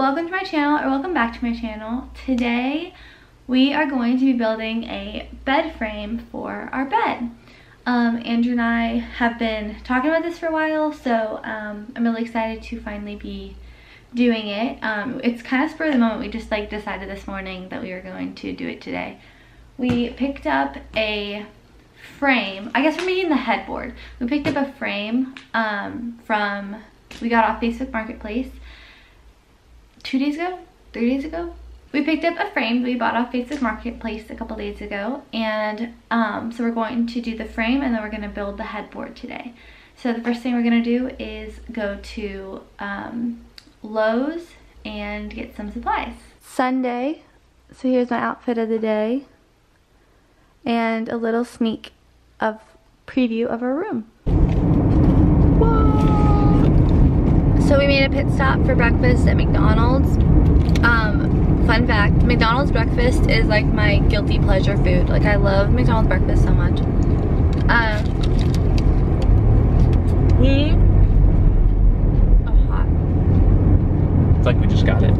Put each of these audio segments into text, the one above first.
Welcome to my channel, or welcome back to my channel. Today we are going to be building a bed frame for our bed. Andrew and I have been talking about this for a while, so I'm really excited to finally be doing it. It's kind of spur of the moment. We just like decided this morning that we were going to do it today. We picked up a frame. I guess we're making the headboard. We picked up a frame we got off Facebook Marketplace 3 days ago. We picked up a frame we bought off Facebook Marketplace a couple days ago, and so we're going to do the frame and then we're going to build the headboard today. So the first thing we're going to do is go to Lowe's and get some supplies. Sunday, so here's my outfit of the day and a little sneak of preview of our room. So we made a pit stop for breakfast at McDonald's. Fun fact, McDonald's breakfast is like my guilty pleasure food. Like, I love McDonald's breakfast so much. Hot. It's like we just got it.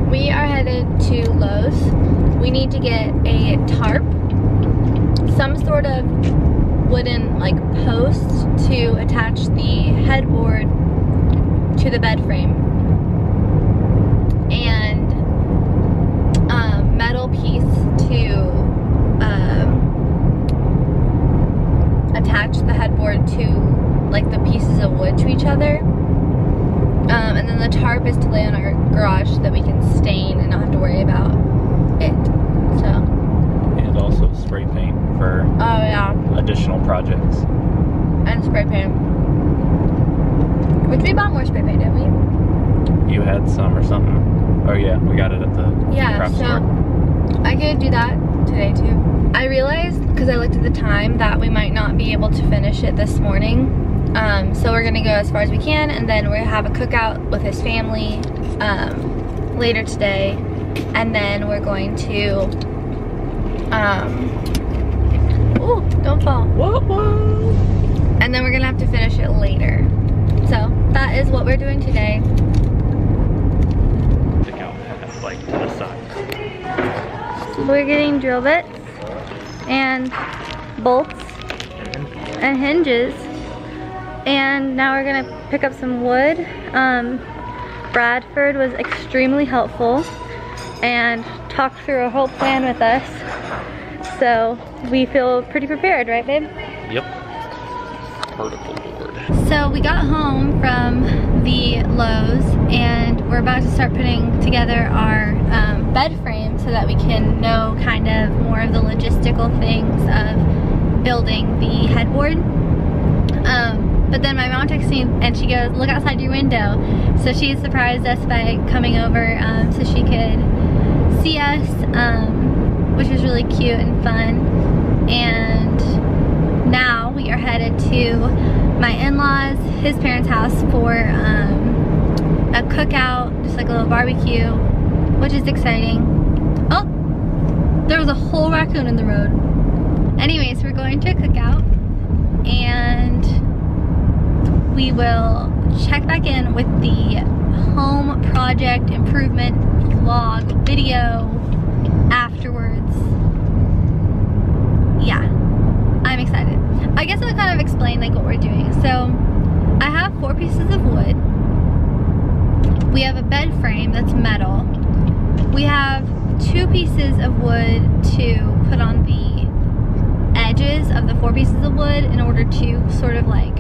We are headed to Lowe's. We need to get a tarp, some sort of wooden like post to attach the headboard to the bed frame, and metal piece to attach the headboard to like the pieces of wood to each other, and then the tarp is to lay on our garage so that we can stain and not have to worry about it. So, and also spray paint for additional projects. And spray paint. Which we bought more spray paint, didn't we? You had some or something. Oh yeah, we got it at the craft store. I could do that today too. I realized, because I looked at the time, that we might not be able to finish it this morning. So we're gonna go as far as we can, and then we're gonna have a cookout with his family later today. And then we're going to ooh, don't fall. Whoa, whoa. And then we're gonna have to finish it later. So that is what we're doing today. Stick out like to the side. We're getting drill bits and bolts and hinges, and now we're gonna pick up some wood. Bradford was extremely helpful and talked through a whole plan with us. So we feel pretty prepared, right babe? Yep. Vertical board. So we got home from the Lowe's and we're about to start putting together our bed frame so that we can know kind of more of the logistical things of building the headboard. But then my mom texted me and she goes, look outside your window. So she surprised us by coming over so she could see us, which was really cute and fun. And now we are headed to my in-laws, his parents' house, for a cookout, just like a little barbecue, which is exciting. Oh, there was a whole raccoon in the road. Anyways, we're going to a cookout, and we will check back in with the home project improvement vlog video afterwards. Yeah, I'm excited. I guess I'll kind of explain like what we're doing. So I have 4 pieces of wood. We have a bed frame that's metal. We have 2 pieces of wood to put on the edges of the 4 pieces of wood in order to sort of like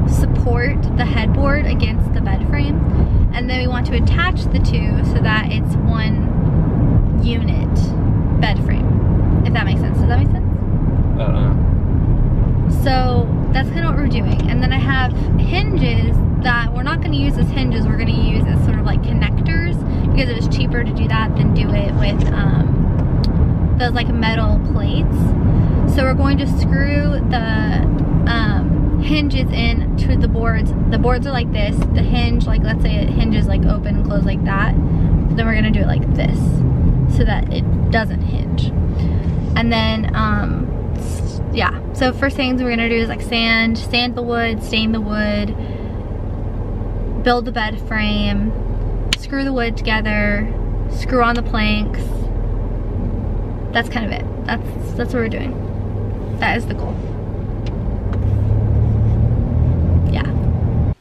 support the headboard against the bed frame. And then we want to attach the 2 so that it's one unit bed frame, if that makes sense. Does that make sense? So that's kind of what we're doing. And then I have hinges that we're not going to use as hinges, we're going to use as sort of like connectors, because it was cheaper to do that than do it with those like metal plates. So we're going to screw the hinges in to the boards. The boards are like this. The hinge, like let's say it hinges like open and close like that. Then we're going to do it like this so that it doesn't hinge. And then yeah, so first things we're gonna do is like sand the wood, stain the wood, build the bed frame, screw the wood together, screw on the planks. That's kind of it. That's what we're doing. That is the goal. Yeah.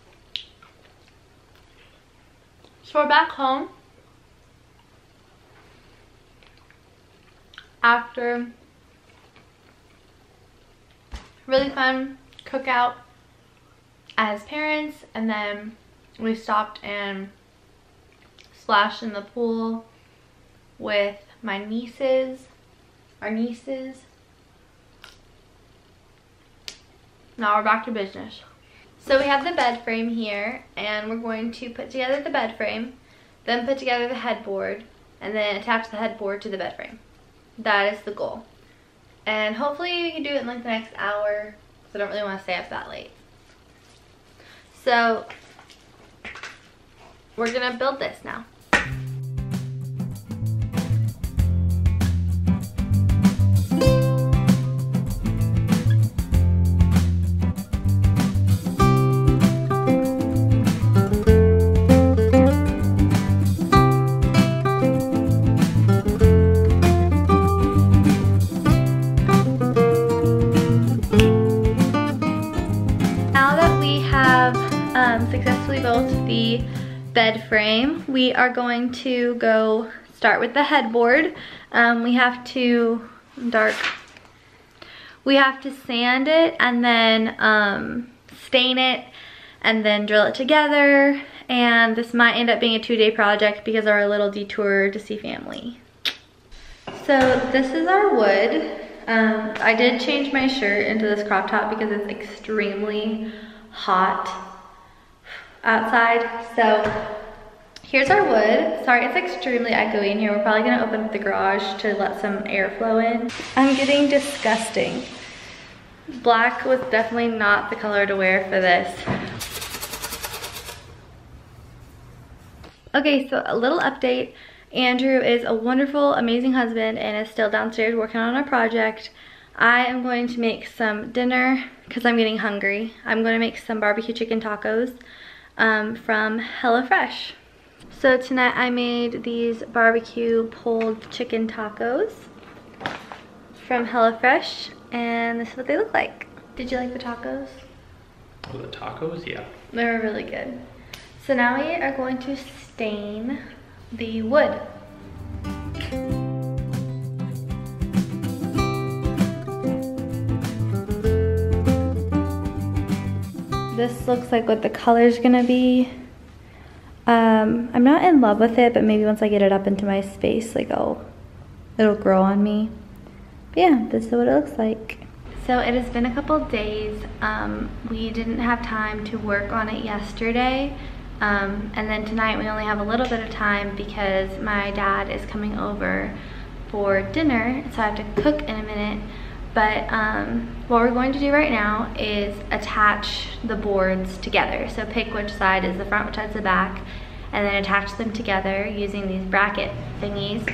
So we're back home after a really fun cookout as parents, and then we stopped and splashed in the pool with my nieces, our nieces. Now we're back to business. So we have the bed frame here, and we're going to put together the bed frame, then put together the headboard, and then attach the headboard to the bed frame. That is the goal. And hopefully we can do it in like the next hour, because I don't really want to stay up that late. So we're gonna build this now. Successfully built the bed frame. We are going to go start with the headboard. We have to sand it and then stain it and then drill it together, and this might end up being a 2-day project because of our little detour to see family. So this is our wood. I did change my shirt into this crop top because it's extremely hot outside. So here's our wood. Sorry, it's extremely echoey in here. We're probably gonna open up the garage to let some airflow in. I'm getting disgusting. Black was definitely not the color to wear for this. Okay, so a little update. Andrew is a wonderful, amazing husband and is still downstairs working on our project. I am going to make some dinner because I'm getting hungry. I'm going to make some barbecue chicken tacos from HelloFresh. So tonight I made these barbecue pulled chicken tacos from HelloFresh, and this is what they look like. Did you like the tacos? Oh, the tacos? Yeah. They were really good. So now we are going to stain the wood. This looks like what the color's gonna be. I'm not in love with it, but maybe once I get it up into my space, like it'll grow on me. But yeah, this is what it looks like. So it has been a couple days. We didn't have time to work on it yesterday. And then tonight we only have a little bit of time because my dad is coming over for dinner, so I have to cook in a minute. But what we're going to do right now is attach the boards together. So pick which side is the front, which side is the back, and then attach them together using these bracket thingies.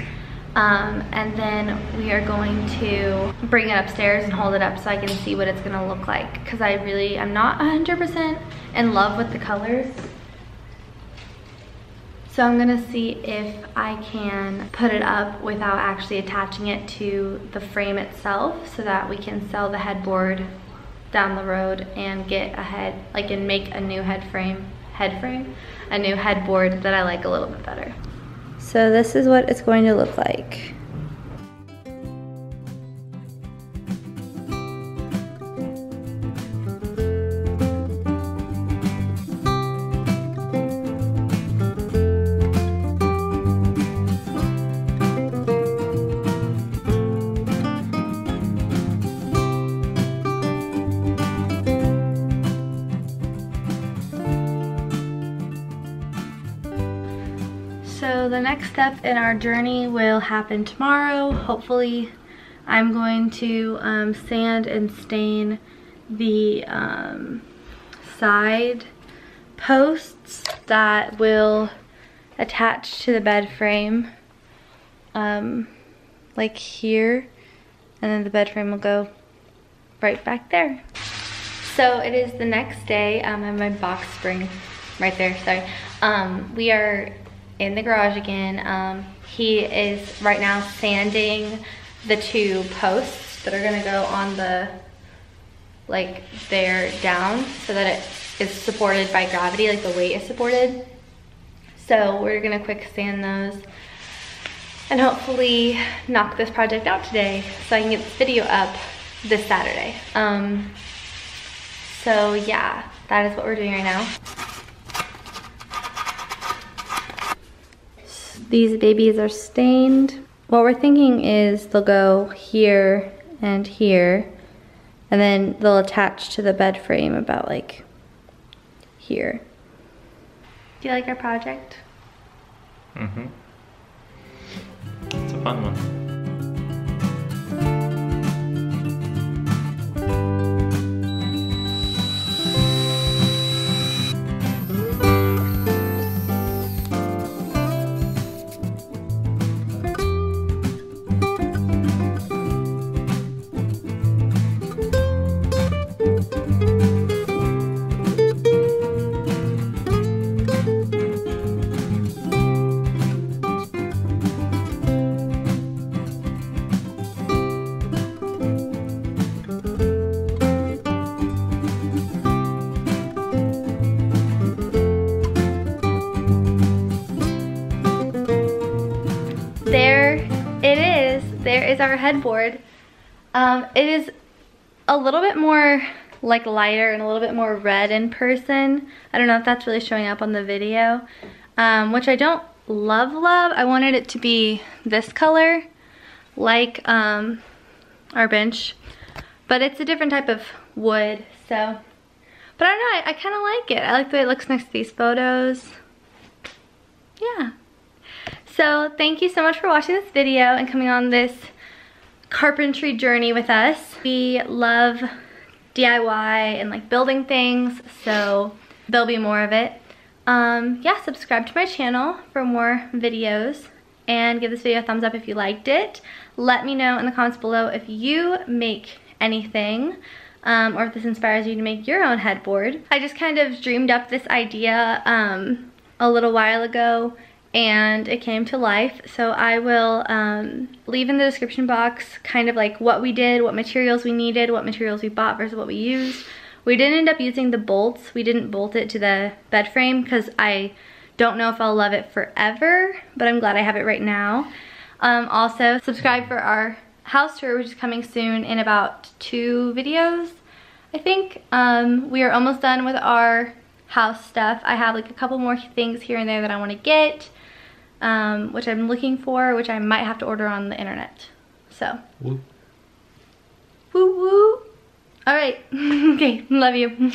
And then we are going to bring it upstairs and hold it up so I can see what it's gonna look like. Because I'm not 100% in love with the colors. So I'm gonna see if I can put it up without actually attaching it to the frame itself, so that we can sell the headboard down the road and get ahead, and make a new a new headboard that I like a little bit better. So this is what it's going to look like. So the next step in our journey will happen tomorrow. Hopefully I'm going to sand and stain the side posts that will attach to the bed frame, like here, and then the bed frame will go right back there. So it is the next day. I have my box spring right there, sorry. We are in the garage again. He is right now sanding the 2 posts that are gonna go on the, like, there down, so that it is supported by gravity, like the weight is supported. So we're gonna quick sand those and hopefully knock this project out today so I can get this video up this Saturday. So yeah, that is what we're doing right now. These babies are stained. What we're thinking is they'll go here and here, and then they'll attach to the bed frame about like here. Do you like our project? Mm-hmm. It's a fun one. There is our headboard. It is a little bit more like lighter and a little bit more red in person. I don't know if that's really showing up on the video, which I don't love. I wanted it to be this color, like our bench, but it's a different type of wood, so. But I don't know, I kind of like it. I like the way it looks next to these photos. Yeah. So thank you so much for watching this video and coming on this carpentry journey with us. We love DIY and like building things, so there'll be more of it. Yeah, subscribe to my channel for more videos and give this video a thumbs up if you liked it. Let me know in the comments below if you make anything or if this inspires you to make your own headboard. I just kind of dreamed up this idea a little while ago, and it came to life. So I will leave in the description box kind of like what we did, what materials we needed, what materials we bought versus what we used. We didn't end up using the bolts. We didn't bolt it to the bed frame because I don't know if I'll love it forever, but I'm glad I have it right now. Also, subscribe for our house tour, which is coming soon in about 2 videos, I think. We are almost done with our house stuff. I have like a couple more things here and there that I want to get, which I'm looking for, which I might have to order on the internet. So, woo woo. All right, okay, love you.